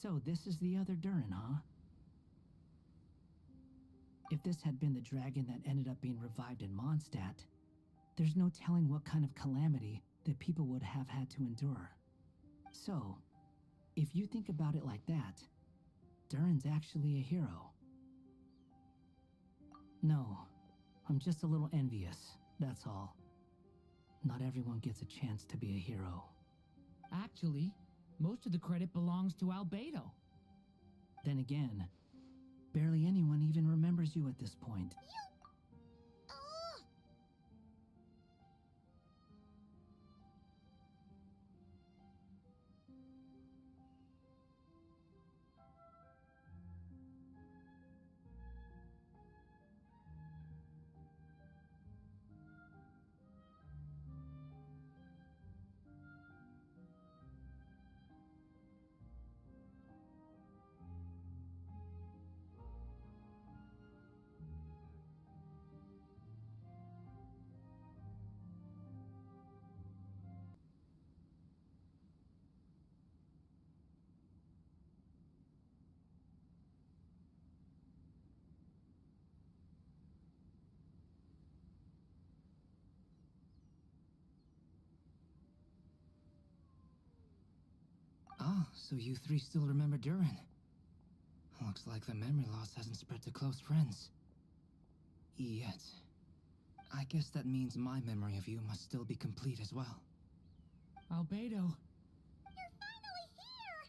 So this is the other Durin, huh? If this had been the dragon that ended up being revived in Mondstadt, there's no telling what kind of calamity that people would have had to endure. So, if you think about it like that, Durin's actually a hero. No, I'm just a little envious, that's all. Not everyone gets a chance to be a hero. Actually, most of the credit belongs to Albedo. Then again, barely anyone even remembers you at this point. Ah, so you three still remember Durin. Looks like the memory loss hasn't spread to close friends. Yet. I guess that means my memory of you must still be complete as well. Albedo. You're finally here!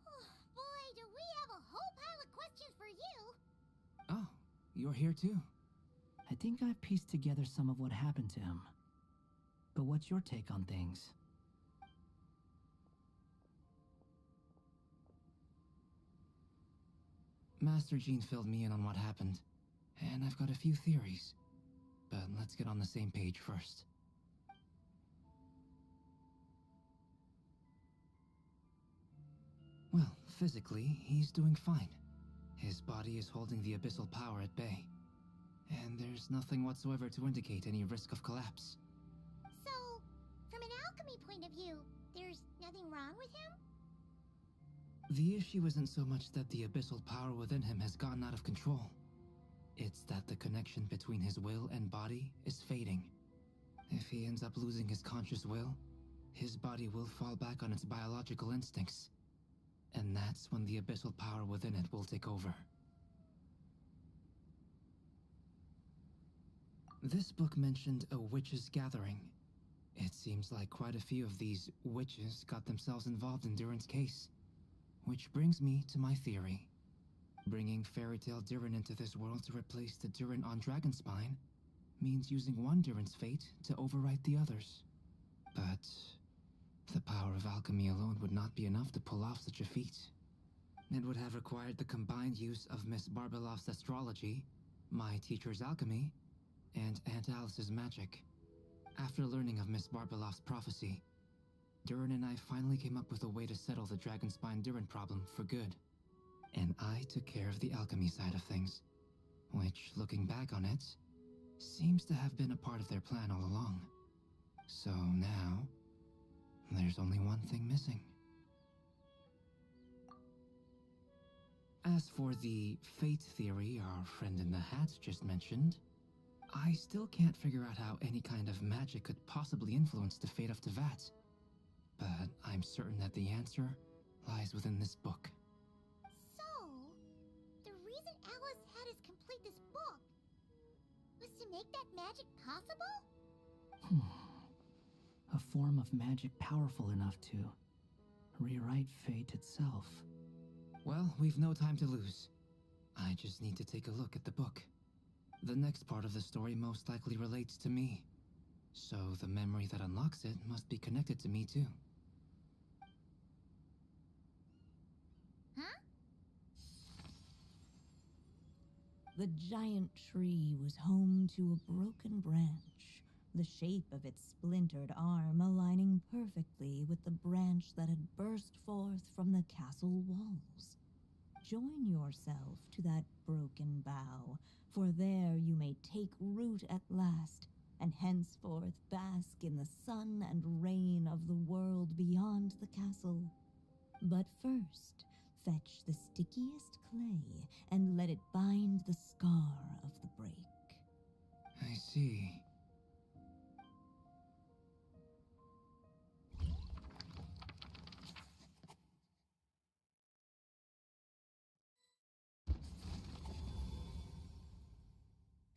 Oh, boy, do we have a whole pile of questions for you! Oh, you're here too? I think I've pieced together some of what happened to him. But what's your take on things? Master Jean filled me in on what happened, and I've got a few theories. But let's get on the same page first. Well, physically, he's doing fine. His body is holding the abyssal power at bay, and there's nothing whatsoever to indicate any risk of collapse. So, from an alchemy point of view, there's nothing wrong with him? The issue isn't so much that the abyssal power within him has gotten out of control. It's that the connection between his will and body is fading. If he ends up losing his conscious will, his body will fall back on its biological instincts. And that's when the abyssal power within it will take over. This book mentioned a witches' gathering. It seems like quite a few of these witches got themselves involved in Durin's case. Which brings me to my theory. Bringing Fairy Tale Durin into this world to replace the Durin on Dragonspine means using one Durin's fate to overwrite the others. But the power of alchemy alone would not be enough to pull off such a feat. It would have required the combined use of Miss Barbeloff's astrology, my teacher's alchemy, and Aunt Alice's magic. After learning of Miss Barbeloff's prophecy, Durin and I finally came up with a way to settle the Dragonspine Durin problem for good. And I took care of the alchemy side of things, which, looking back on it, seems to have been a part of their plan all along. So now, there's only one thing missing. As for the fate theory our friend in the hat just mentioned, I still can't figure out how any kind of magic could possibly influence the fate of Tevat. But I'm certain that the answer lies within this book. So, the reason Alice had us complete this book was to make that magic possible? A form of magic powerful enough to rewrite fate itself. Well, we've no time to lose. I just need to take a look at the book. The next part of the story most likely relates to me. So the memory that unlocks it must be connected to me too. Huh? The giant tree was home to a broken branch, the shape of its splintered arm aligning perfectly with the branch that had burst forth from the castle walls. Join yourself to that broken bough, for there you may take root at last, and henceforth bask in the sun and rain of the world beyond the castle. But first, Fetch the stickiest clay and let it bind the scar of the break. I see.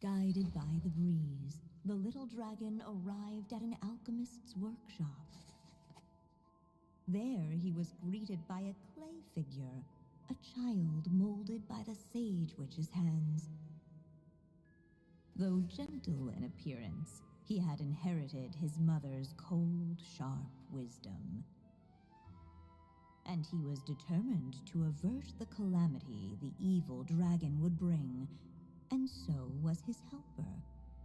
Guided by the breeze, the little dragon arrived at an alchemist's workshop. There he was greeted by a clay figure, a child molded by the sage witch's hands. Though gentle in appearance, he had inherited his mother's cold, sharp wisdom. And he was determined to avert the calamity the evil dragon would bring, and so was his helper,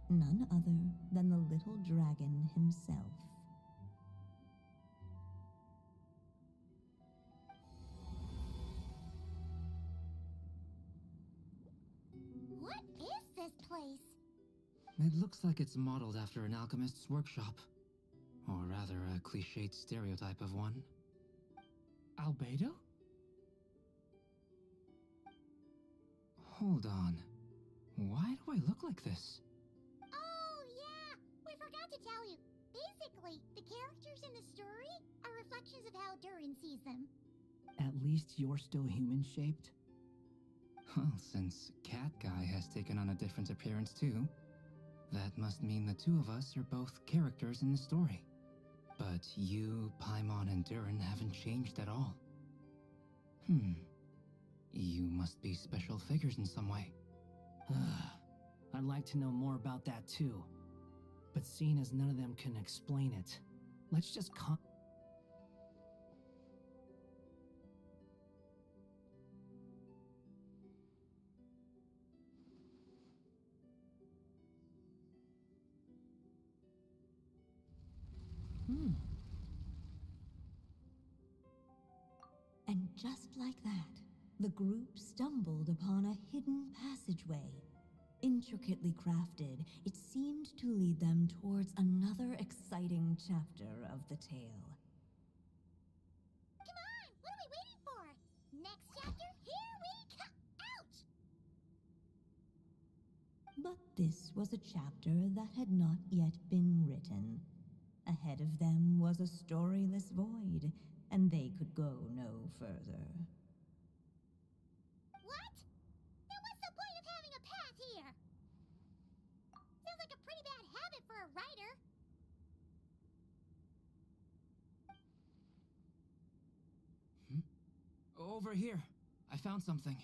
none other than the little dragon himself. What is this place? It looks like it's modeled after an alchemist's workshop. Or rather, a cliched stereotype of one. Albedo? Hold on. Why do I look like this? Oh, yeah! We forgot to tell you. Basically, the characters in the story are reflections of how Durin sees them. At least you're still human-shaped? Well, since Cat Guy has taken on a different appearance too, that must mean the two of us are both characters in the story. But you, Paimon, and Durin haven't changed at all. You must be special figures in some way. I'd like to know more about that too. But seeing as none of them can explain it, let's just And just like that, the group stumbled upon a hidden passageway. Intricately crafted, it seemed to lead them towards another exciting chapter of the tale. Come on! What are we waiting for? Next chapter, here we come! Ouch! But this was a chapter that had not yet been written. Ahead of them was a storyless void, and they could go no further. What? Then what's the point of having a path here? Sounds like a pretty bad habit for a writer. Over here. I found something.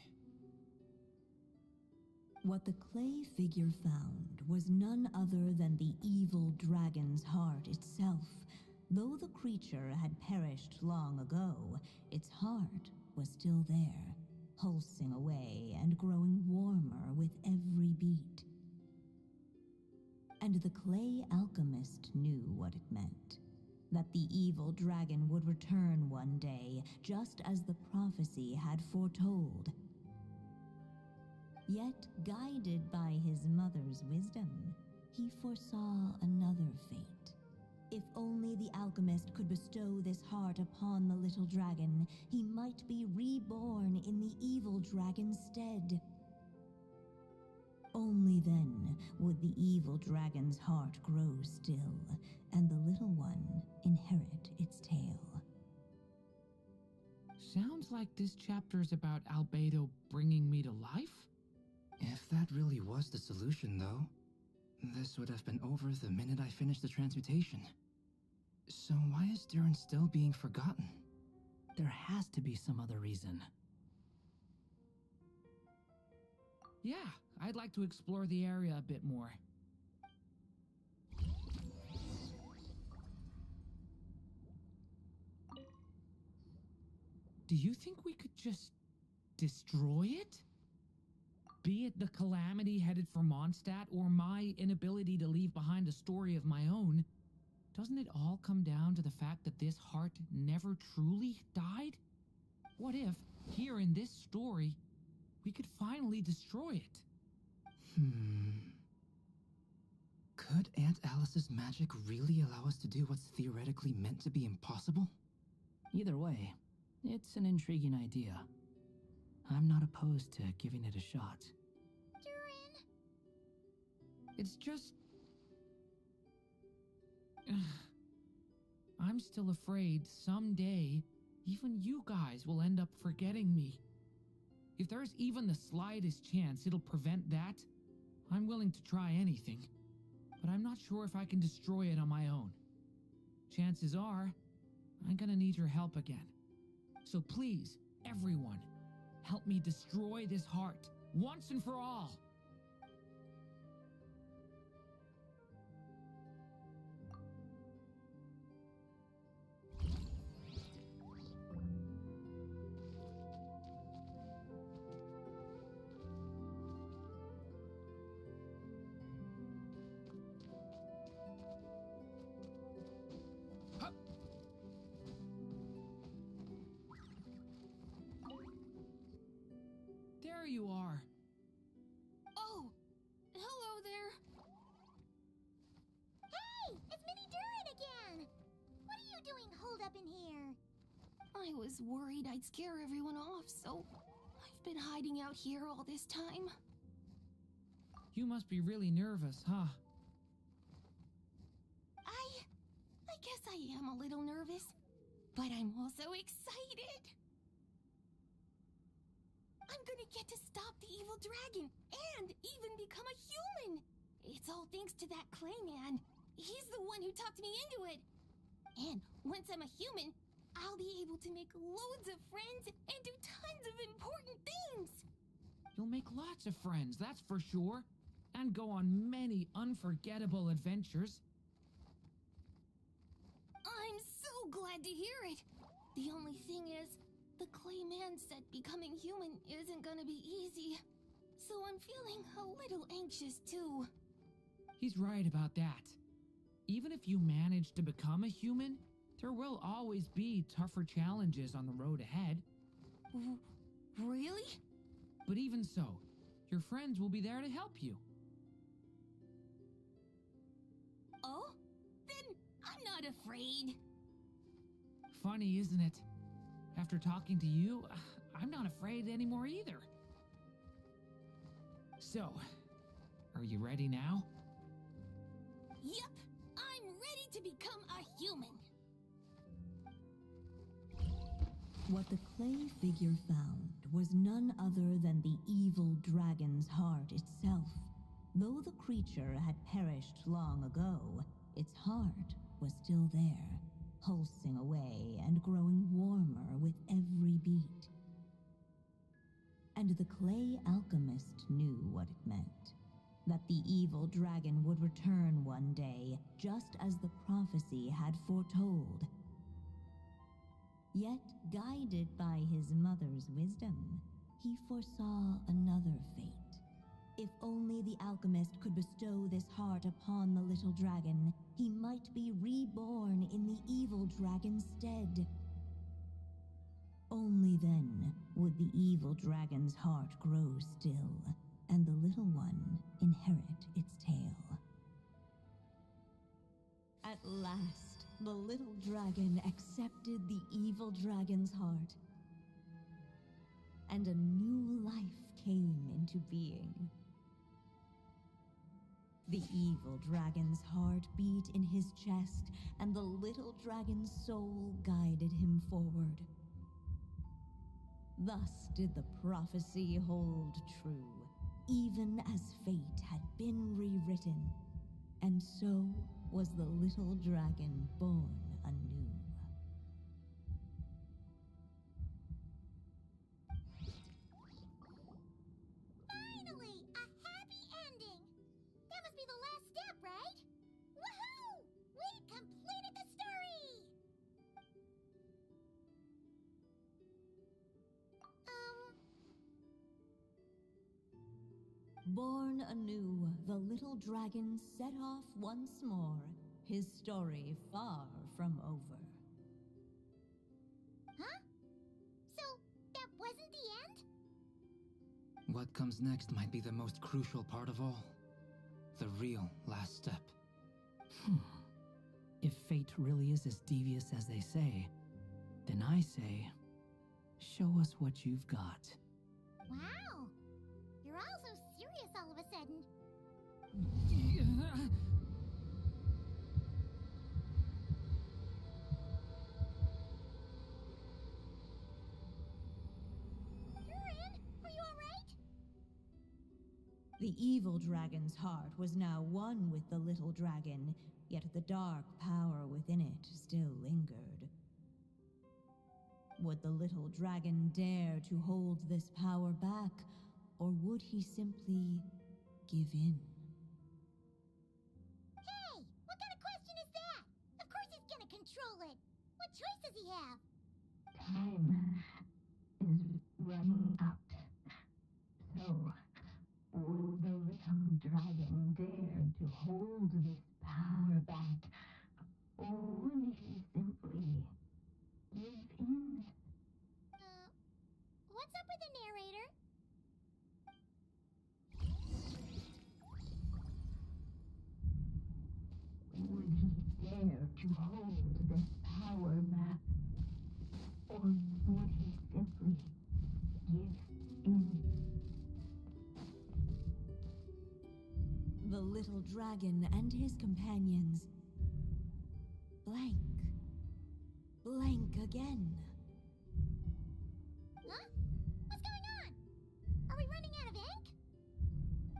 What the clay figure found was none other than the evil dragon's heart itself. Though the creature had perished long ago, its heart was still there, pulsing away and growing warmer with every beat. And the clay alchemist knew what it meant. That the evil dragon would return one day, just as the prophecy had foretold. Yet, guided by his mother's wisdom, he foresaw another fate. If only the alchemist could bestow this heart upon the little dragon, he might be reborn in the evil dragon's stead. Only then would the evil dragon's heart grow still, and the little one inherit its tale. Sounds like this chapter's about Albedo bringing me to life? If that really was the solution, though, this would have been over the minute I finished the transmutation. So why is Durin still being forgotten? There has to be some other reason. Yeah, I'd like to explore the area a bit more. Do you think we could just destroy it? Be it the calamity headed for Mondstadt or my inability to leave behind a story of my own, doesn't it all come down to the fact that this heart never truly died? What if, here in this story, we could finally destroy it? Could Aunt Alice's magic really allow us to do what's theoretically meant to be impossible? Either way, it's an intriguing idea. I'm not opposed to giving it a shot. Durin! It's just... I'm still afraid someday even you guys will end up forgetting me. If there's even the slightest chance it'll prevent that, I'm willing to try anything. But I'm not sure if I can destroy it on my own. Chances are, I'm gonna need your help again. So please, everyone, help me destroy this heart, once and for all. There you are. Oh, hello there. Hey! It's Mini Durin again! What are you doing holed up in here? I was worried I'd scare everyone off, so I've been hiding out here all this time. You must be really nervous, huh? I guess I am a little nervous, but I'm also excited. I'm gonna get to stop the evil dragon and even become a human. It's all thanks to that clay man. He's the one who talked me into it. And once I'm a human, I'll be able to make loads of friends and do tons of important things. You'll make lots of friends, that's for sure. And go on many unforgettable adventures. I'm so glad to hear it. The only thing is, the clay man said becoming human isn't gonna be easy. So I'm feeling a little anxious too. He's right about that. Even if you manage to become a human, there will always be tougher challenges on the road ahead. Really? But even so, your friends will be there to help you. Oh? Then I'm not afraid. Funny, isn't it? After talking to you, I'm not afraid anymore either. So, are you ready now? Yep, I'm ready to become a human. What the clay figure found was none other than the evil dragon's heart itself. Though the creature had perished long ago, its heart was still there, pulsing away and growing warmer with every beat. And the clay alchemist knew what it meant. That the evil dragon would return one day, just as the prophecy had foretold. Yet, guided by his mother's wisdom, he foresaw another fate. If only the alchemist could bestow this heart upon the little dragon, he might be reborn in the evil dragon's stead. Only then would the evil dragon's heart grow still, and the little one inherit its tale. At last, the little dragon accepted the evil dragon's heart, and a new life came into being. The evil dragon's heart beat in his chest, and the little dragon's soul guided him forward. Thus did the prophecy hold true, even as fate had been rewritten, and so was the little dragon born anew. Finally! A happy ending! That must be the last step, right? Woohoo! We completed the story! Born anew, the little dragon set off once more, his story far from over. Huh? So, that wasn't the end? What comes next might be the most crucial part of all. The real last step. If fate really is as devious as they say, then I say, show us what you've got. Wow. You're all so serious all of a sudden. Durin, are you alright? The evil dragon's heart was now one with the little dragon, yet the dark power within it still lingered. Would the little dragon dare to hold this power back, or would he simply give in? Hey, what kind of question is that? Of course he's gonna control it. What choice does he have? Time is running out. So, will the little dragon dare to hold this power back? Or will he simply give in? What's up with the narrator? Would he dare to hold this power back? Or would he simply give in? The little dragon and his companions blank. Blank again. Huh? What's going on? Are we running out of ink?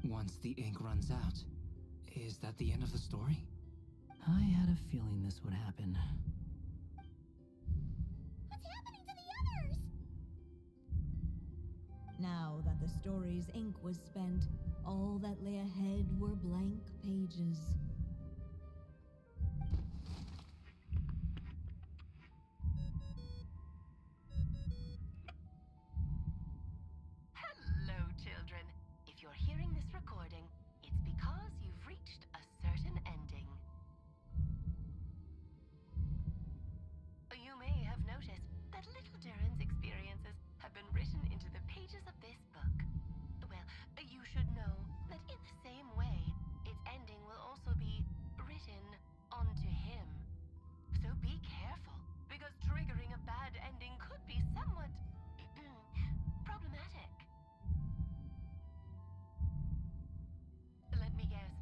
Once the ink runs out, is that the end of the story? I had a feeling this would happen. What's happening to the others? Now that the story's ink was spent, all that lay ahead were blank pages. Hello, children. If you're hearing this recording, it's because you've reached a certain ending. You may have noticed that little Durin's experiences have been written into the pages of this book. Well, you should know that in the same way, its ending will also be written onto him. So be careful, because triggering a bad ending could be somewhat problematic. Let me guess,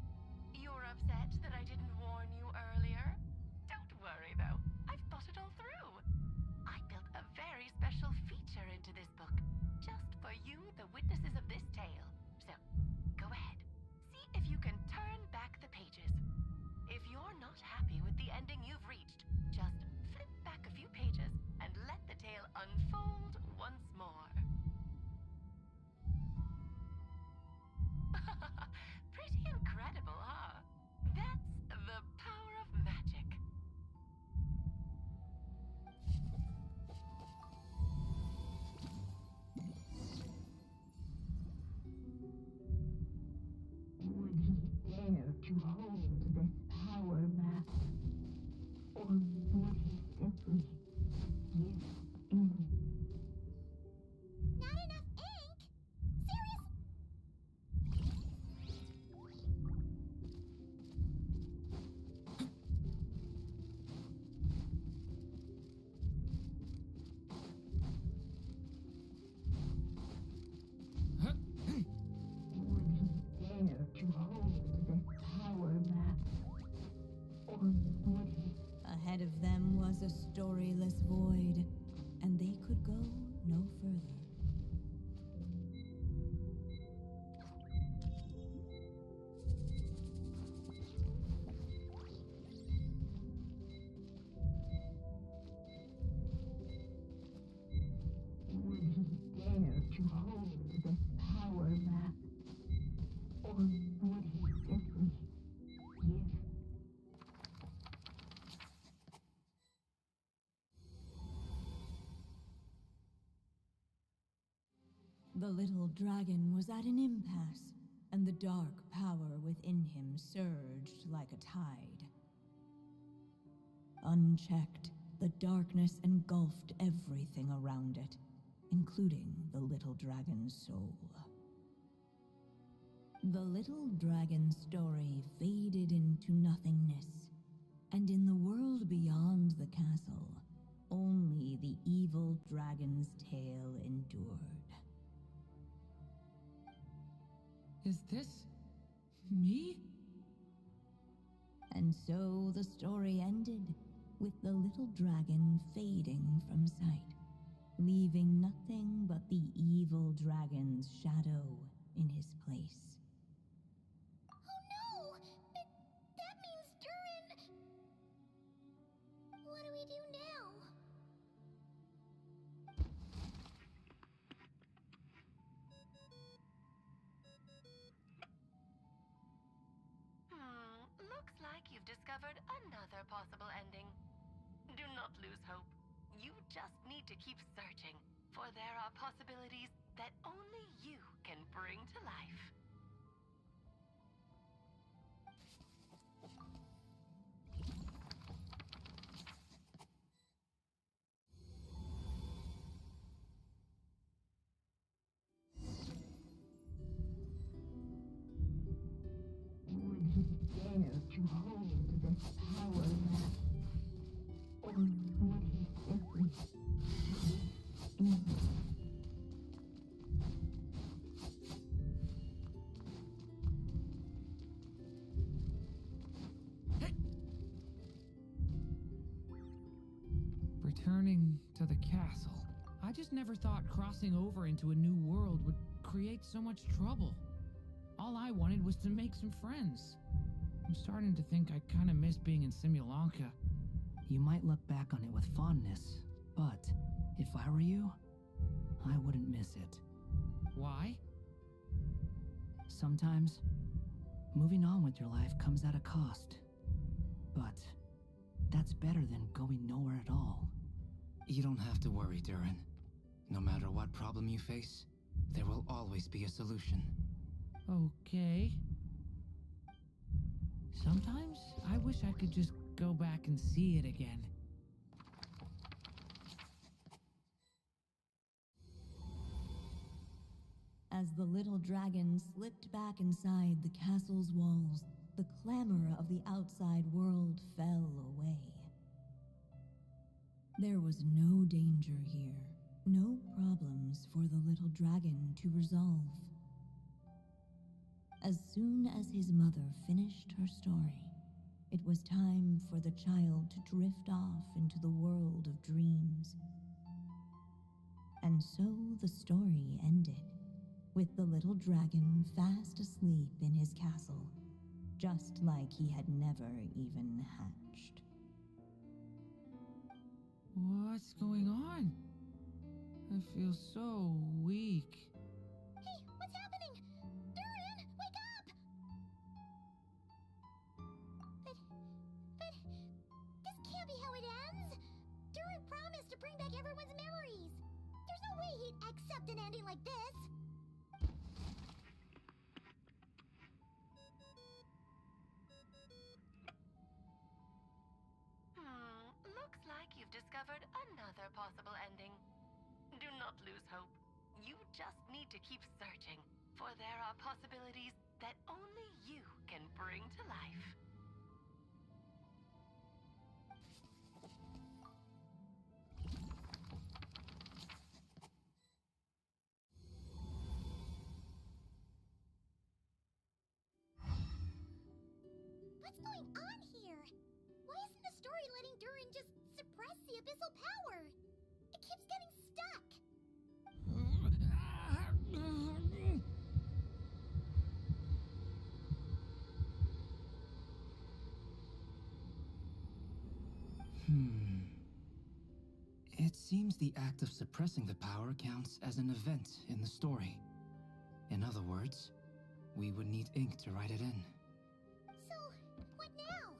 you're upset that I didn't warn you earlier? Don't worry though, I've thought it all through. I built a very special feature into this book, just for you, the witnesses of this tale. So, go ahead, see if you can turn back the pages. If you're not happy with the ending you've reached, just flip back a few pages and let the tale unfold once more. Pretty incredible, huh? That's the power of magic. Would he dare to hold this power back? Or would he simply give in? Not enough ink? Serious? Would he dare to hold this power back? Or would he Ahead of them was a storyless void, and they could go no further. Would he dare to hold this power back? Or would he simply give? The little dragon was at an impasse, and the dark power within him surged like a tide. Unchecked, the darkness engulfed everything around it, including the little dragon's soul. The little dragon's story faded into nothingness, and in the world beyond the castle, only the evil dragon's tale endured. Is this me? And so the story ended, with the little dragon fading from sight, leaving nothing but the evil dragon's shadow in his place. Oh no! That means Durin... What do we do now? Looks like you've discovered another possible ending. Do not lose hope. You just need to keep searching, for there are possibilities that only you can bring to life. Would he dare to hold this power map? Or would he simply sleep in? Returning to the castle. I just never thought crossing over into a new world would create so much trouble. All I wanted was to make some friends. I'm starting to think I kind of miss being in Simulanka. You might look back on it with fondness, but if I were you, I wouldn't miss it. Why? Sometimes, moving on with your life comes at a cost. But that's better than going nowhere at all. You don't have to worry, Durin. No matter what problem you face, there will always be a solution. Okay. Sometimes I wish I could just go back and see it again. As the little dragon slipped back inside the castle's walls, the clamor of the outside world fell away. There was no danger here, no problems for the little dragon to resolve. As soon as his mother finished her story, it was time for the child to drift off into the world of dreams. And so the story ended, with the little dragon fast asleep in his castle, just like he had never even hatched. What's going on? I feel so weak. Hey, what's happening? Durin, wake up! But this can't be how it ends. Durin promised to bring back everyone's memories. There's no way he'd accept an ending like this. Looks like you've discovered another possible ending. Do not lose hope. You just need to keep searching, for there are possibilities that only you can bring to life. What's going on here? Why isn't the story letting Durin just suppress the abyssal power? It keeps getting stuck. It seems the act of suppressing the power counts as an event in the story. In other words, we would need ink to write it in. So, what now?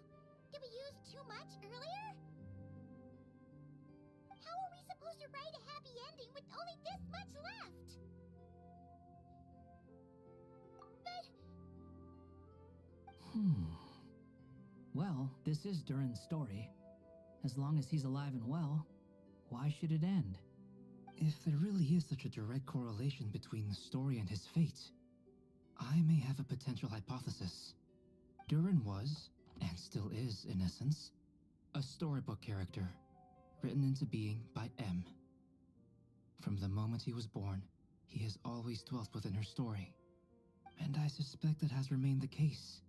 Did we use too much earlier? How are we supposed to write a happy ending with only this much left? But... Well, this is Durin's story. As long as he's alive and well, why should it end? If there really is such a direct correlation between the story and his fate, I may have a potential hypothesis. Durin was, and still is in essence, a storybook character, written into being by M. From the moment he was born, he has always dwelt within her story. And I suspect it has remained the case,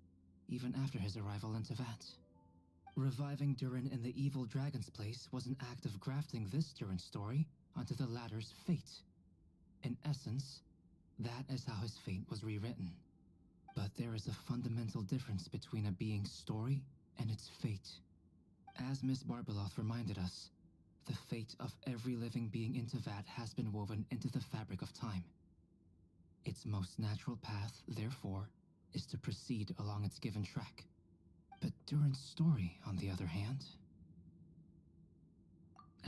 even after his arrival in Tevat. Reviving Durin in the evil dragon's place was an act of grafting this Durin story onto the latter's fate. In essence, that is how his fate was rewritten. But there is a fundamental difference between a being's story and its fate. As Miss Barbeloth reminded us, the fate of every living being in Tevat has been woven into the fabric of time. Its most natural path, therefore, is to proceed along its given track. But Durin's story, on the other hand...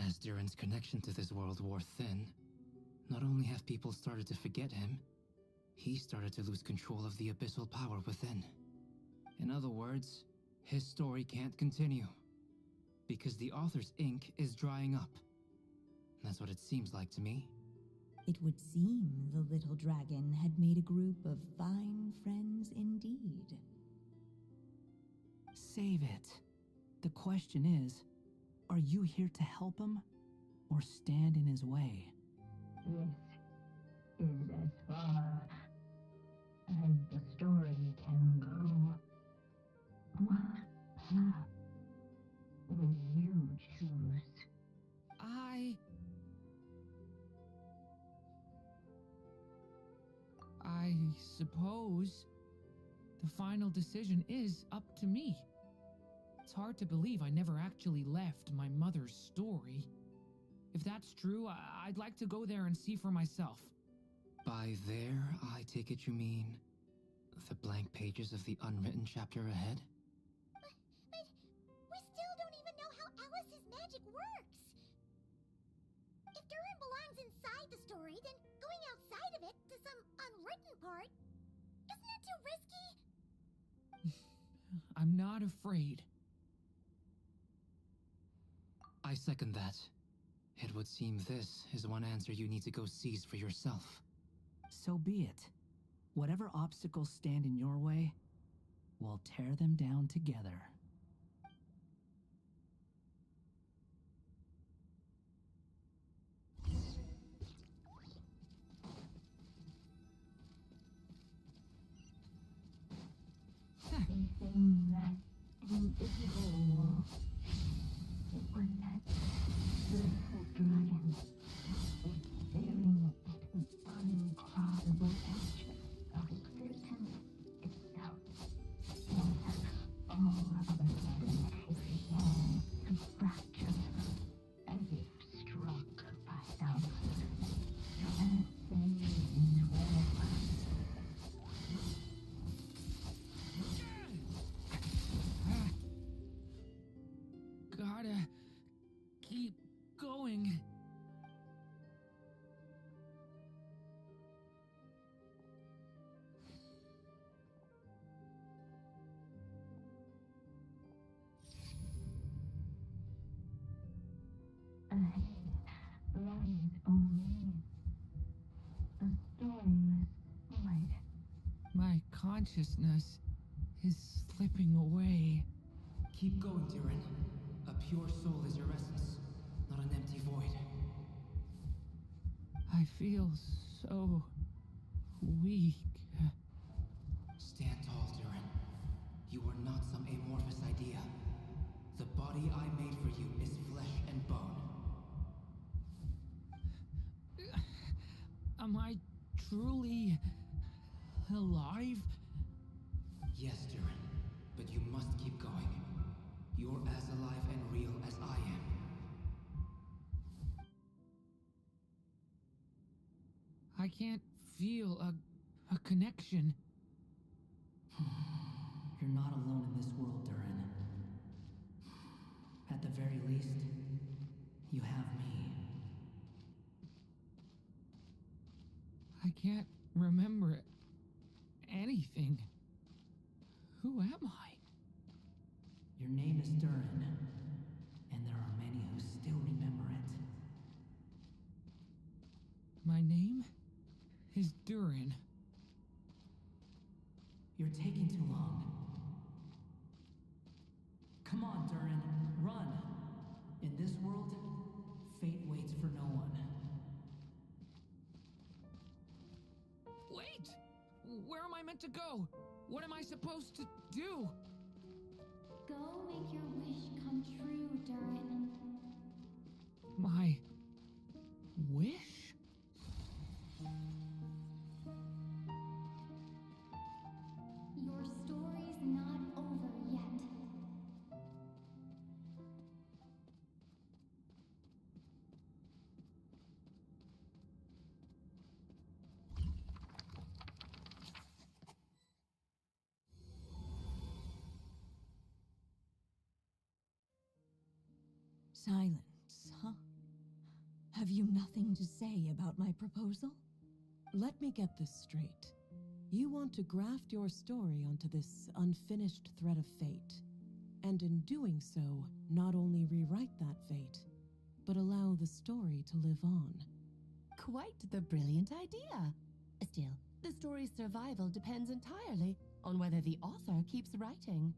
As Durin's connection to this world wore thin, not only have people started to forget him, he started to lose control of the abyssal power within. In other words, his story can't continue. Because the author's ink is drying up. That's what it seems like to me. It would seem the little dragon had made a group of fine friends indeed. Save it. The question is, are you here to help him or stand in his way? This is as far as the story can go. What path will you choose? I suppose the final decision is up to me. It's hard to believe I never actually left my mother's story. If that's true, I'd like to go there and see for myself. By there, I take it you mean the blank pages of the unwritten chapter ahead? But we still don't even know how Alice's magic works. If Durin belongs inside the story, then going outside of it to some unwritten part, isn't that too risky? I'm not afraid. I second that. It would seem this is one answer you need to go seize for yourself. So be it. Whatever obstacles stand in your way, we'll tear them down together. Anything that's invisible. It was that beautiful dragon staring at an uncrossable edge of existence itself. And all of a sudden, it began to fracture, as if struck by some insane web. Gotta keep going. Ahead lies only a stormless void. My consciousness is slipping away. Keep going, Durin. A pure soul is your essence, not an empty void. I feel so weak. Stand tall, Durin. You are not some amorphous idea. The body I made for you is flesh and bone. Am I truly alive? Yes, Durin, but you must keep going. You're as alive and real as I am. I can't feel a connection. You're not alone in this world, Durin. At the very least, you have me. I can't remember anything. Who am I? Your name is Durin, and there are many who still remember it. My name is Durin. You're taking too long. Come on, Durin, run! In this world, fate waits for no one. Wait! Where am I meant to go? What am I supposed to do? Go make your wish come true, Durin. My wish? Your story's not over yet. Silence, huh? Have you nothing to say about my proposal? Let me get this straight. You want to graft your story onto this unfinished thread of fate, and in doing so, not only rewrite that fate, but allow the story to live on. Quite the brilliant idea. Still, the story's survival depends entirely on whether the author keeps writing.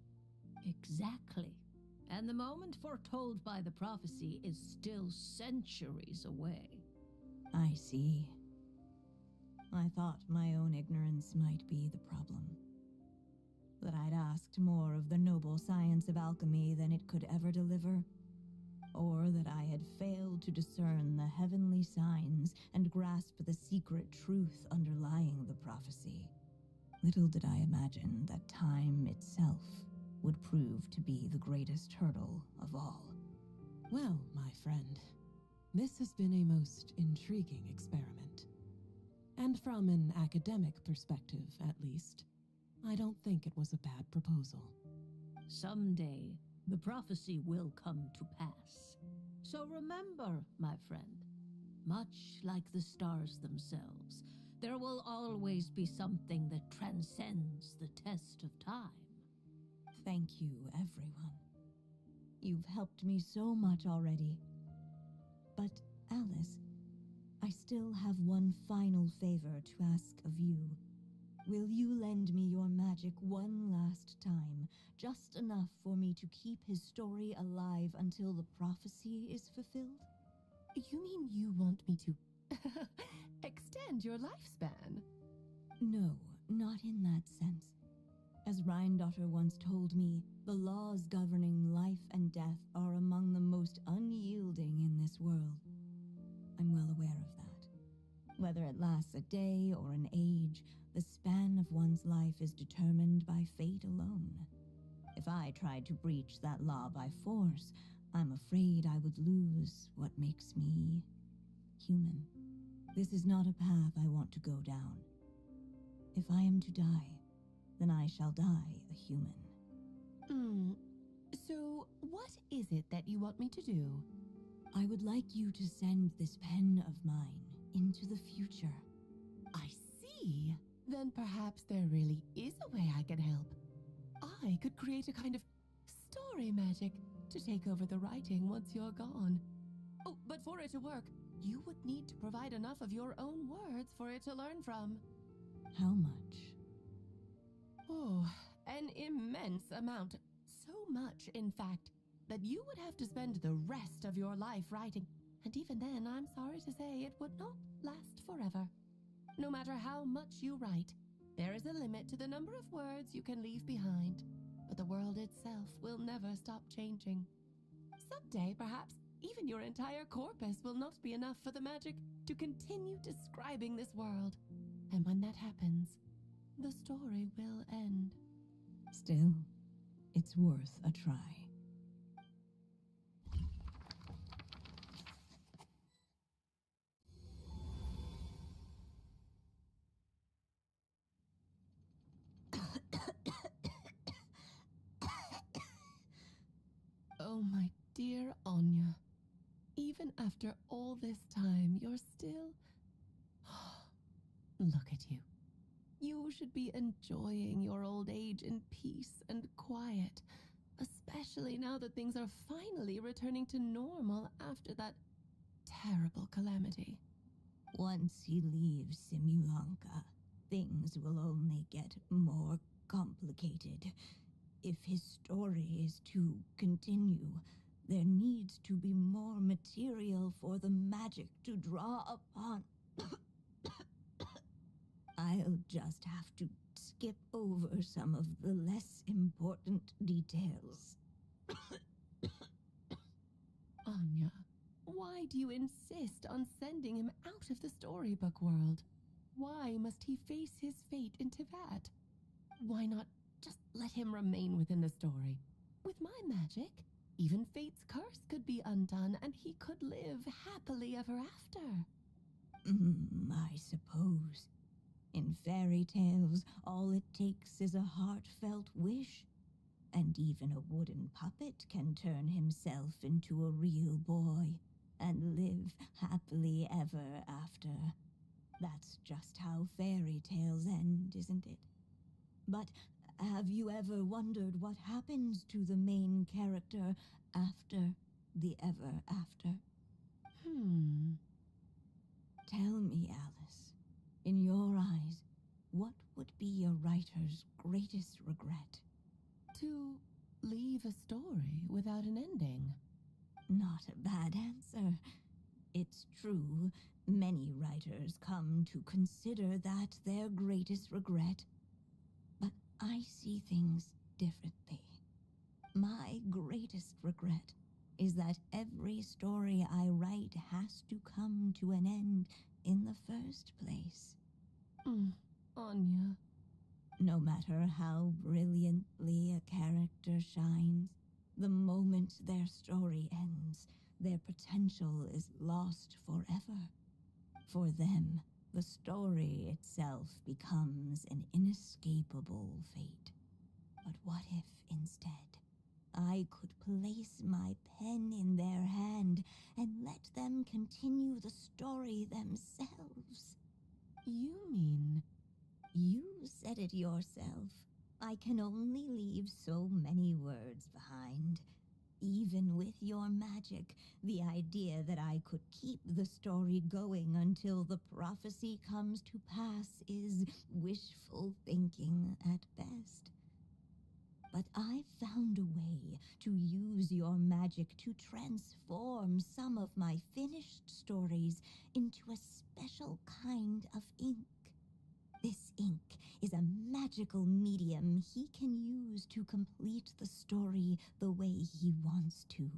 Exactly. And the moment foretold by the prophecy is still centuries away. I see. I thought my own ignorance might be the problem. That I'd asked more of the noble science of alchemy than it could ever deliver. Or that I had failed to discern the heavenly signs and grasp the secret truth underlying the prophecy. Little did I imagine that time itself would prove to be the greatest hurdle of all. Well, my friend, this has been a most intriguing experiment. And from an academic perspective, at least, I don't think it was a bad proposal. Someday, the prophecy will come to pass. So remember, my friend, much like the stars themselves, there will always be something that transcends the test of time. Thank you, everyone. You've helped me so much already. But, Alice, I still have one final favor to ask of you. Will you lend me your magic one last time, just enough for me to keep his story alive until the prophecy is fulfilled? You mean you want me to extend your lifespan? No, not in that sense. As Rhindaughter once told me, the laws governing life and death are among the most unyielding in this world. I'm well aware of that. Whether it lasts a day or an age, the span of one's life is determined by fate alone. If I tried to breach that law by force, I'm afraid I would lose what makes me human. This is not a path I want to go down. If I am to die, then I shall die a human. So, what is it that you want me to do? I would like you to send this pen of mine into the future. I see. Then perhaps there really is a way I can help. I could create a kind of story magic to take over the writing once you're gone. Oh, but for it to work, you would need to provide enough of your own words for it to learn from. How much? Oh, an immense amount. So much, in fact, that you would have to spend the rest of your life writing. And even then, I'm sorry to say, it would not last forever. No matter how much you write, there is a limit to the number of words you can leave behind. But the world itself will never stop changing. Someday, perhaps, even your entire corpus will not be enough for the magic to continue describing this world. And when that happens, the story will end. Still, it's worth a try. Oh, my dear Anya. Even after all this time, you're still... Look at you. You should be enjoying your old age in peace and quiet, especially now that things are finally returning to normal after that terrible calamity. Once he leaves Simulanka, things will only get more complicated. If his story is to continue, there needs to be more material for the magic to draw upon. I'll just have to skip over some of the less important details. Anya, why do you insist on sending him out of the storybook world? Why must he face his fate in Teyvat? Why not just let him remain within the story? With my magic, even fate's curse could be undone and he could live happily ever after. I suppose. In fairy tales, all it takes is a heartfelt wish. And even a wooden puppet can turn himself into a real boy and live happily ever after. That's just how fairy tales end, isn't it? But have you ever wondered what happens to the main character after the ever after? Tell me, Alice, in your eyes, what would be a writer's greatest regret? To leave a story without an ending. Not a bad answer. It's true, many writers come to consider that their greatest regret. But I see things differently. My greatest regret is that every story I write has to come to an end in the first place. Anya. No matter how brilliantly a character shines, the moment their story ends, their potential is lost forever. For them, the story itself becomes an inescapable fate. But what if, instead, I could place my pen in their hand and let them continue the story themselves? You mean... You said it yourself. I can only leave so many words behind. Even with your magic, the idea that I could keep the story going until the prophecy comes to pass is wishful thinking at best. But I found a way to use your magic to transform some of my finished stories into a special kind of ink. This ink is a magical medium he can use to complete the story the way he wants to.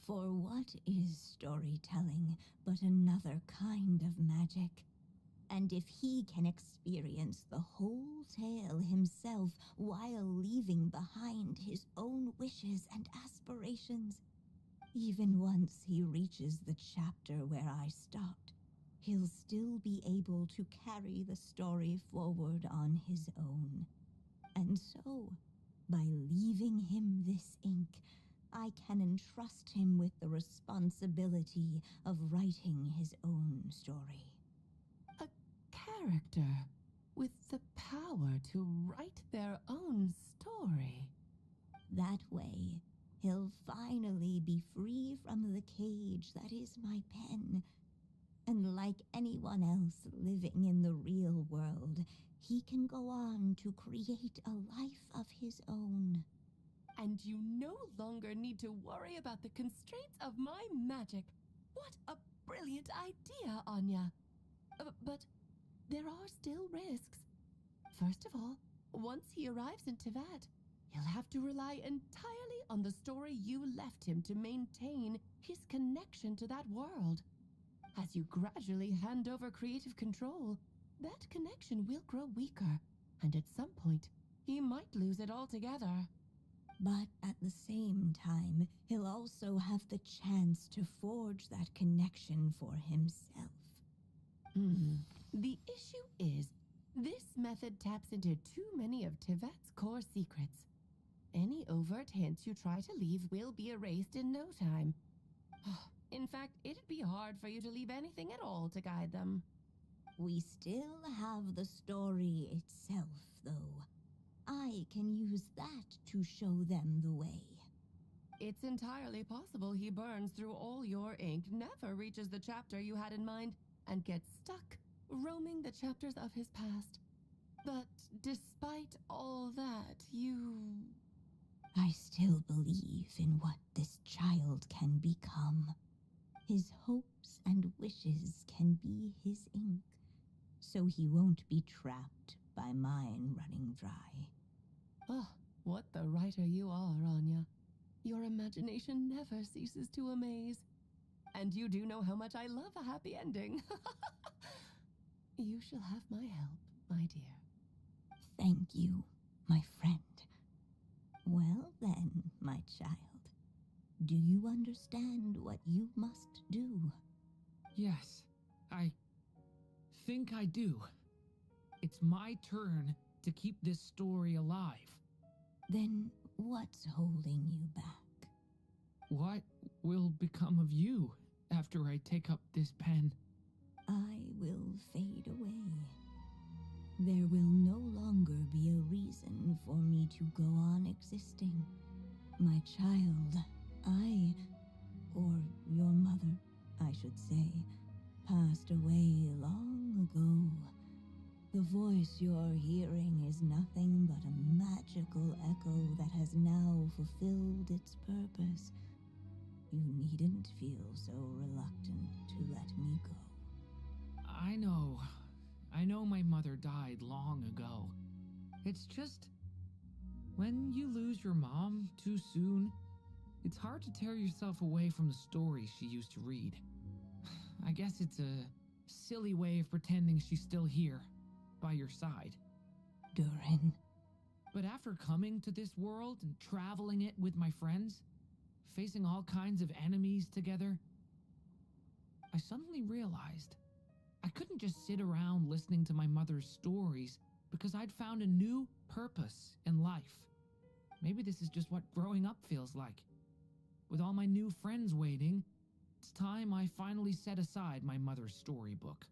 For what is storytelling but another kind of magic? And if he can experience the whole tale himself while leaving behind his own wishes and aspirations, even once he reaches the chapter where I stopped, he'll still be able to carry the story forward on his own. And so, by leaving him this ink, I can entrust him with the responsibility of writing his own story. A character with the power to write their own story. That way, he'll finally be free from the cage that is my pen. And like anyone else living in the real world, he can go on to create a life of his own. And you no longer need to worry about the constraints of my magic. What a brilliant idea, Anya. But there are still risks. First of all, once he arrives in Teyvat, he'll have to rely entirely on the story you left him to maintain his connection to that world. As you gradually hand over creative control, that connection will grow weaker, and at some point, he might lose it altogether. But at the same time, he'll also have the chance to forge that connection for himself. The issue is, this method taps into too many of Teyvat's core secrets. Any overt hints you try to leave will be erased in no time. In fact, it'd be hard for you to leave anything at all to guide them. We still have the story itself, though. I can use that to show them the way. It's entirely possible he burns through all your ink, never reaches the chapter you had in mind, and gets stuck, roaming the chapters of his past. But despite all that, I still believe in what this child can become. His hopes and wishes can be his ink. so he won't be trapped by mine running dry. Oh, what the writer you are, Anya. Your imagination never ceases to amaze. And you do know how much I love a happy ending. You shall have my help, my dear. Thank you, my friend. Well then, my child, do you understand what you must do? Yes, I think I do. It's my turn to keep this story alive. Then what's holding you back? What will become of you after I take up this pen? I will fade away. There will no longer be a reason for me to go on existing. My child, or your mother, I should say, passed away long ago. The voice you're hearing is nothing but a magical echo that has now fulfilled its purpose. You needn't feel so reluctant to let me go. I know my mother died long ago. It's just, when you lose your mom too soon, it's hard to tear yourself away from the stories she used to read. I guess it's a silly way of pretending she's still here, by your side. Durin. But after coming to this world and traveling it with my friends, facing all kinds of enemies together, I suddenly realized I couldn't just sit around listening to my mother's stories because I'd found a new purpose in life. Maybe this is just what growing up feels like. With all my new friends waiting, it's time I finally set aside my mother's storybook.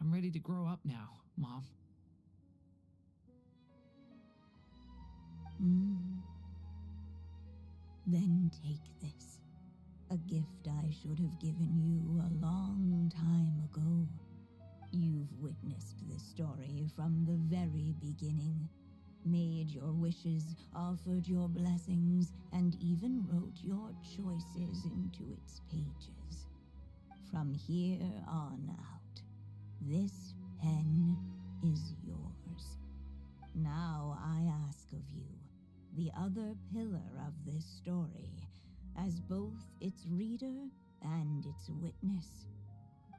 I'm ready to grow up now, Mom. Then take this. A gift I should have given you a long time ago. You've witnessed this story from the very beginning, made your wishes, offered your blessings, and even wrote your choices into its pages. From here on out, this pen is yours. Now I ask of you, the other pillar of this story, as both its reader and its witness,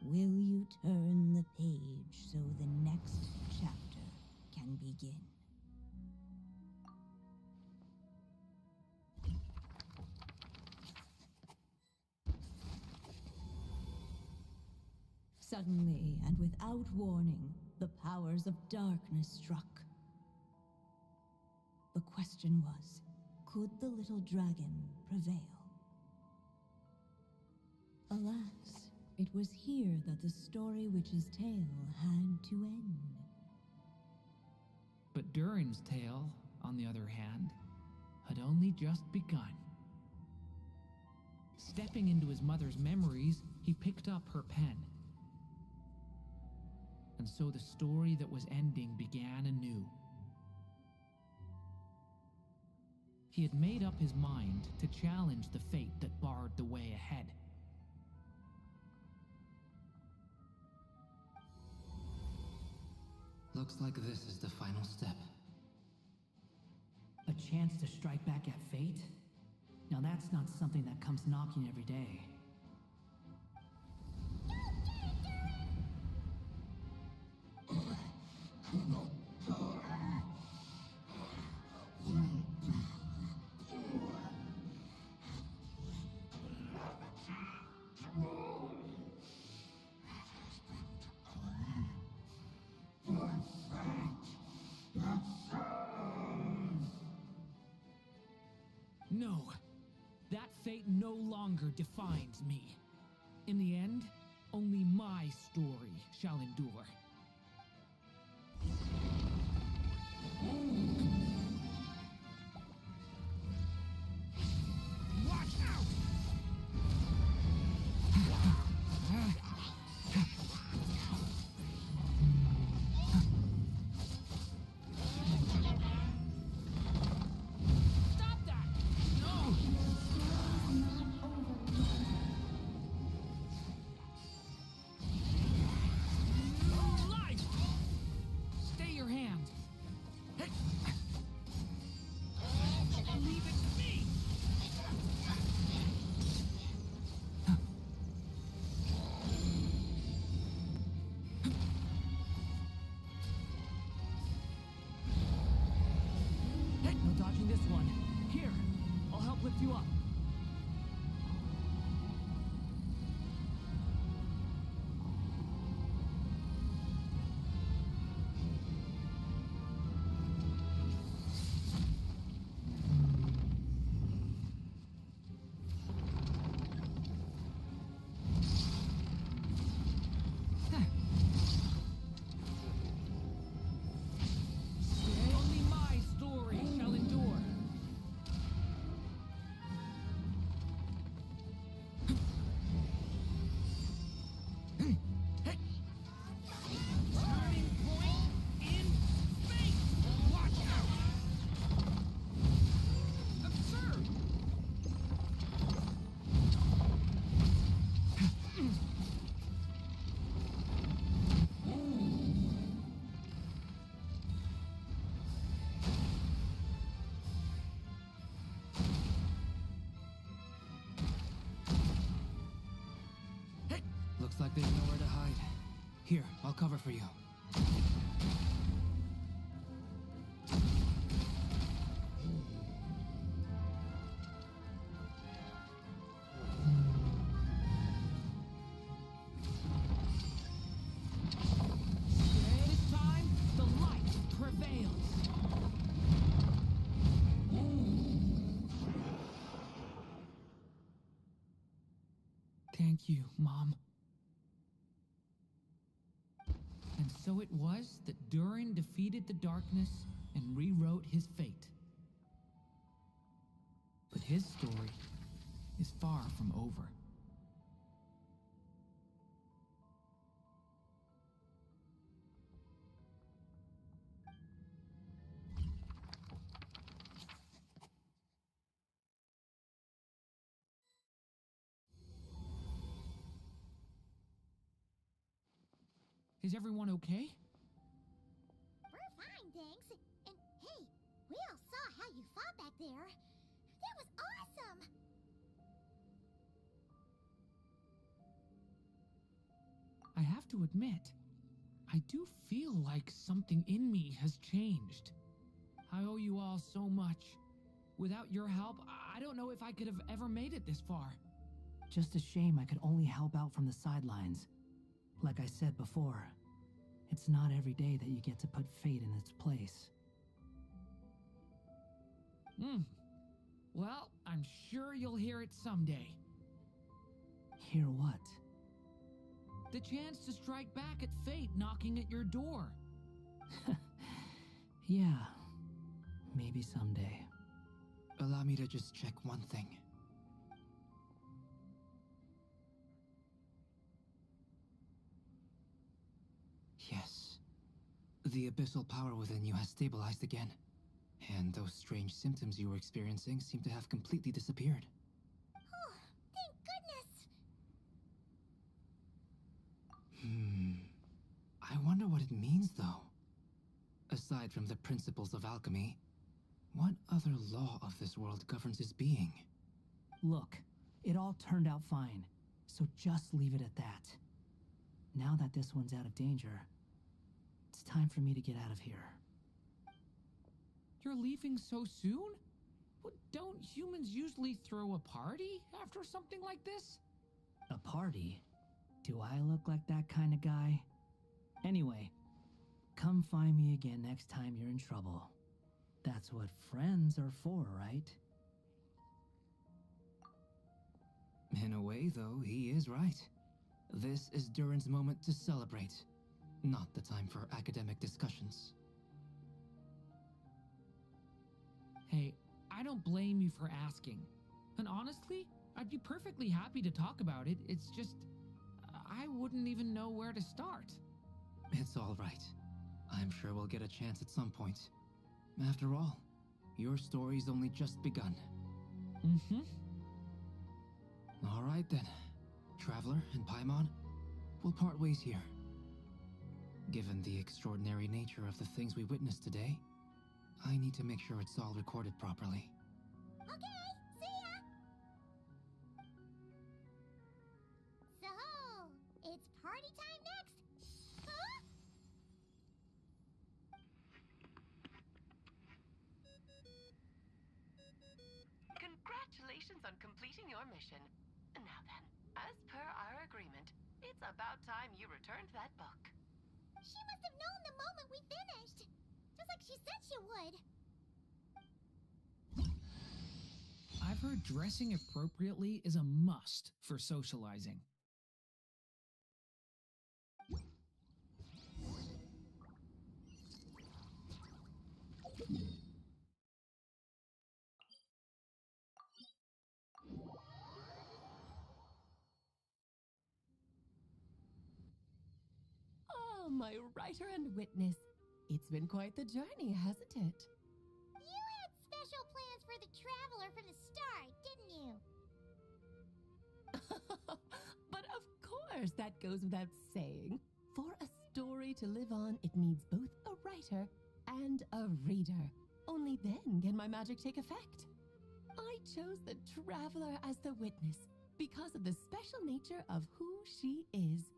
will you turn the page so the next chapter can begin? Suddenly, and without warning, the powers of darkness struck. The question was, could the little dragon prevail? Alas, it was here that the story witch's tale had to end. But Durin's tale, on the other hand, had only just begun. Stepping into his mother's memories, he picked up her pen. And so the story that was ending began anew. He had made up his mind to challenge the fate that barred the way ahead. Looks like this is the final step. A chance to strike back at fate? Now that's not something that comes knocking every day. No, that fate no longer defines me. In the end, only my story shall endure. Watch out! Stop that! No! Leave it to me! No dodging this one. Here, I'll help lift you up. Only my story shall endure. Turning point in fate. Watch out! Absurd! Looks like there's nowhere to hide. Here, I'll cover for you. This time, the light prevails. Thank you, Mom. And so it was that Durin defeated the darkness and rewrote his fate. But his story is far from over. Is everyone okay? We're fine, thanks. And hey, we all saw how you fought back there. That was awesome! I have to admit, I do feel like something in me has changed. I owe you all so much. Without your help, I don't know if I could have ever made it this far. Just a shame I could only help out from the sidelines. Like I said before, it's not every day that you get to put fate in its place. Well, I'm sure you'll hear it someday. Hear what? The chance to strike back at fate knocking at your door. Yeah, maybe someday. Allow me to just check one thing. Yes. The abyssal power within you has stabilized again. And those strange symptoms you were experiencing seem to have completely disappeared. Oh, thank goodness! I wonder what it means, though. Aside from the principles of alchemy, what other law of this world governs his being? Look, it all turned out fine, so just leave it at that. Now that this one's out of danger, it's time for me to get out of here. You're leaving so soon? Well, don't humans usually throw a party after something like this? A party? Do I look like that kind of guy? Anyway, come find me again next time you're in trouble. That's what friends are for, right? In a way, though, he is right. This is Durin's moment to celebrate, not the time for academic discussions. Hey, I don't blame you for asking. And honestly, I'd be perfectly happy to talk about it. It's just, I wouldn't even know where to start. It's all right. I'm sure we'll get a chance at some point. After all, your story's only just begun. All right then. Traveler and Paimon, we'll part ways here. Given the extraordinary nature of the things we witnessed today, I need to make sure it's all recorded properly. Okay, see ya! So, it's party time next? Huh? Congratulations on completing your mission. Now then, as per our agreement, it's about time you returned that book. She must have known the moment we finished. Just like she said she would. I've heard dressing appropriately is a must for socializing. Oh, my writer and witness. It's been quite the journey, hasn't it? You had special plans for the traveler from the start, didn't you? But of course, that goes without saying. For a story to live on, it needs both a writer and a reader. Only then can my magic take effect. I chose the traveler as the witness because of the special nature of who she is.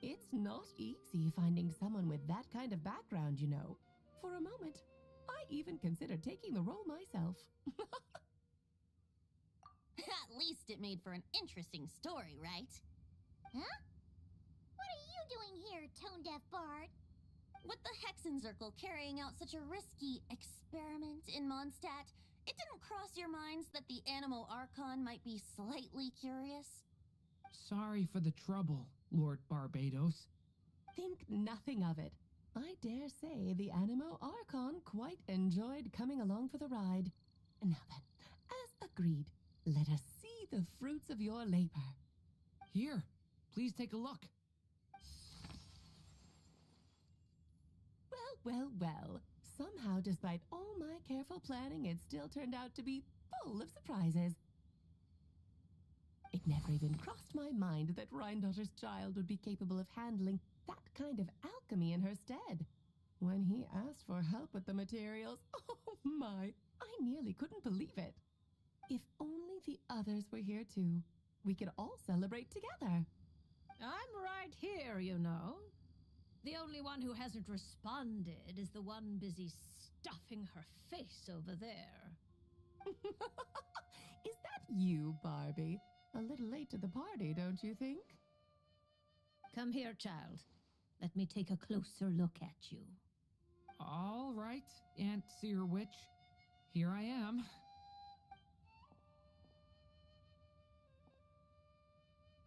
It's not easy finding someone with that kind of background, you know. For a moment, I even considered taking the role myself. At least it made for an interesting story, right? Huh? What are you doing here, tone-deaf bard? With the Hexenzirkel carrying out such a risky experiment in Mondstadt, it didn't cross your minds that the Animo Archon might be slightly curious? Sorry for the trouble, Lord Barbados. Think nothing of it. I dare say the Animo Archon quite enjoyed coming along for the ride. Now then, as agreed, let us see the fruits of your labor. Here, please take a look. Well. Somehow, despite all my careful planning, it still turned out to be full of surprises. It never even crossed my mind that Rhindotter's child would be capable of handling that kind of alchemy in her stead. When he asked for help with the materials, oh my, I nearly couldn't believe it. If only the others were here too, we could all celebrate together. I'm right here, you know. The only one who hasn't responded is the one busy stuffing her face over there. Is that you, Barbie? A little late to the party, don't you think? Come here, child. Let me take a closer look at you. All right, Aunt Seer Witch. Here I am.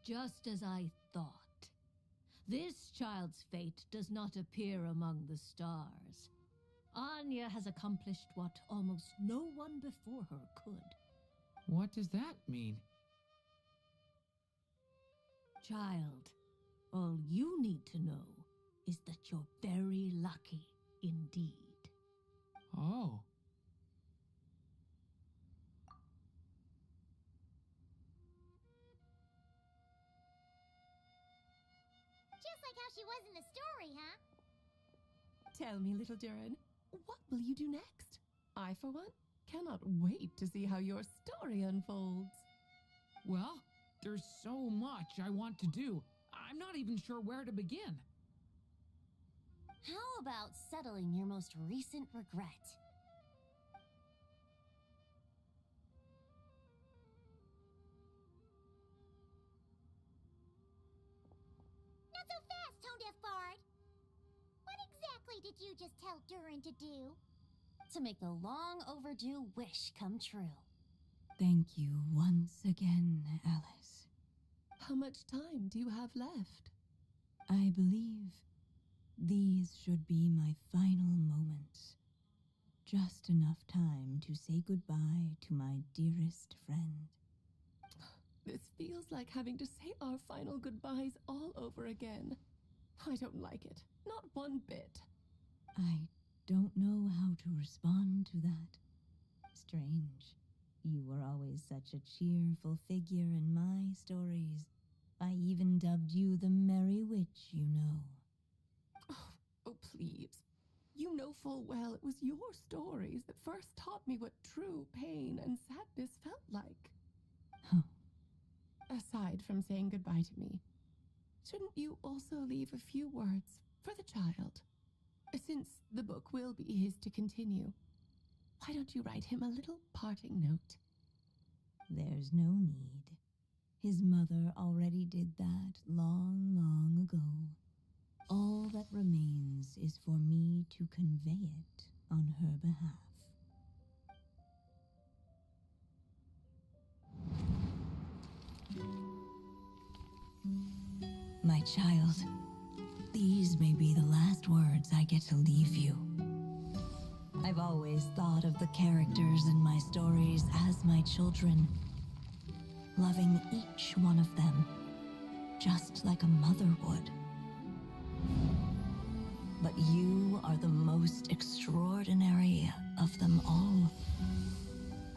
Just as I thought. This child's fate does not appear among the stars. Anya has accomplished what almost no one before her could. What does that mean? Child, all you need to know is that you're very lucky indeed. Oh. Just like how she was in the story, huh? Tell me, little Durin, what will you do next? I, for one, cannot wait to see how your story unfolds. Well, there's so much I want to do. I'm not even sure where to begin. How about settling your most recent regret? Not so fast, tone-deaf bard. What exactly did you just tell Durin to do? To make the long overdue wish come true. Thank you once again, Alice. How much time do you have left? I believe these should be my final moments. Just enough time to say goodbye to my dearest friend. This feels like having to say our final goodbyes all over again. I don't like it. Not one bit. I don't know how to respond to that. Strange. You were always such a cheerful figure in my stories. I even dubbed you the Merry Witch, you know. Oh, please. You know full well it was your story. stories that first taught me what true pain and sadness felt like. Aside from saying goodbye to me, shouldn't you also leave a few words for the child? Since the book will be his to continue, why don't you write him a little parting note? There's no need. His mother already did that long, long ago. All that remains is for me to convey it on her behalf. My child, these may be the last words I get to leave you. I've always thought of the characters in my stories as my children, loving each one of them, just like a mother would. But you are the most extraordinary of them all.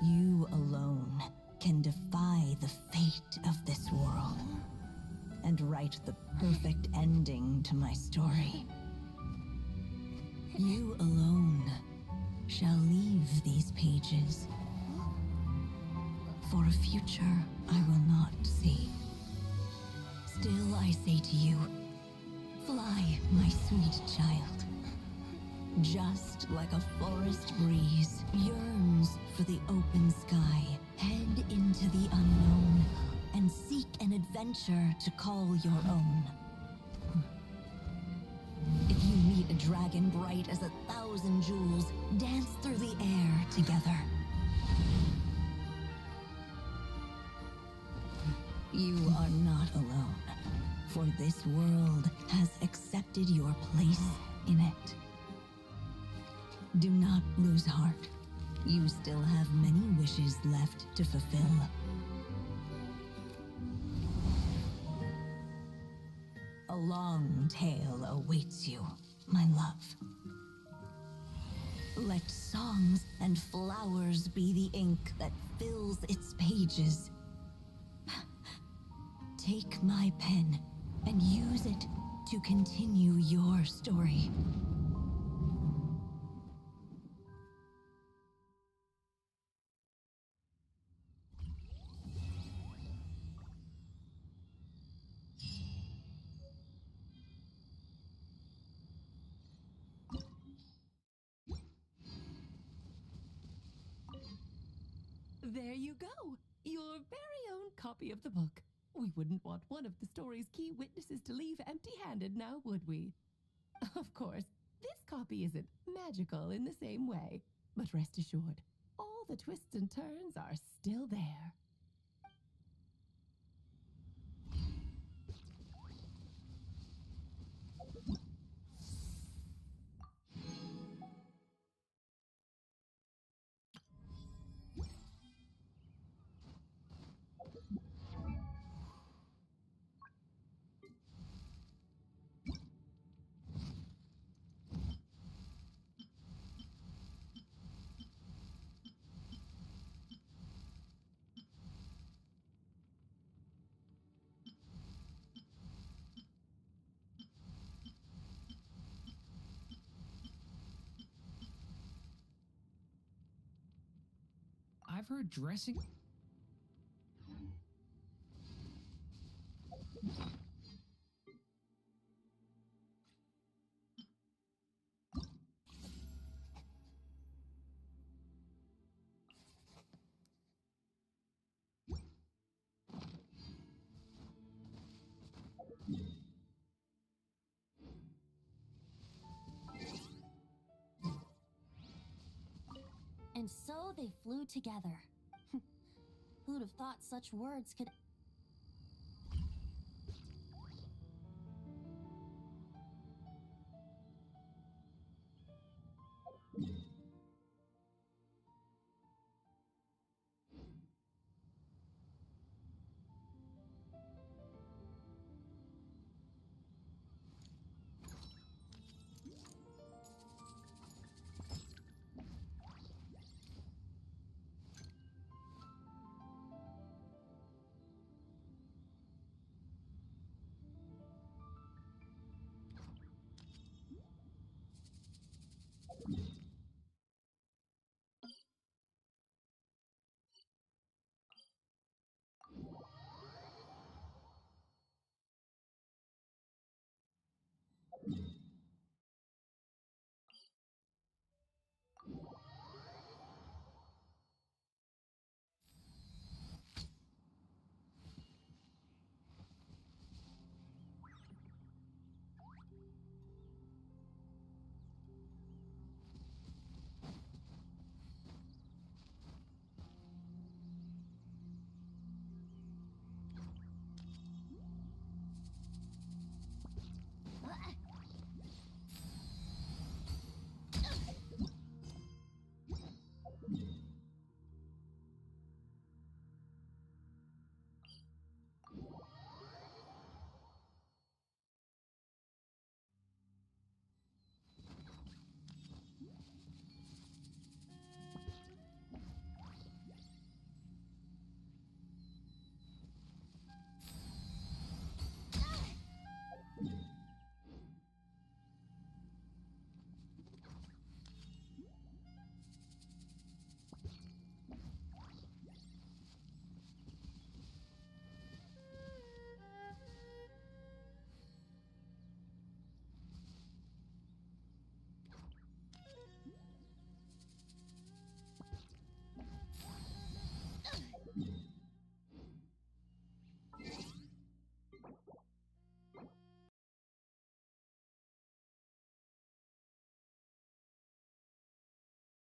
You alone can defy the fate of this world and write the perfect ending to my story. You alone shall leave these pages for a future I will not see. Still I say to you, fly, my sweet child. Just like a forest breeze yearns for the open sky, head into the unknown and seek an adventure to call your own. If you meet a dragon bright as 1,000 jewels, dance through the air together. You are not alone, for this world has accepted your place in it. Do not lose heart. You still have many wishes left to fulfill. A long tale awaits you, my love. Let songs and flowers be the ink that fills its pages. Take my pen and use it to continue your story. There you go! Your very own copy of the book. We wouldn't want one of the story's key witnesses to leave empty-handed now, would we? Of course, this copy isn't magical in the same way, but rest assured, all the twists and turns are still there. I've heard dressing... And so they flew together. Who'd have thought such words could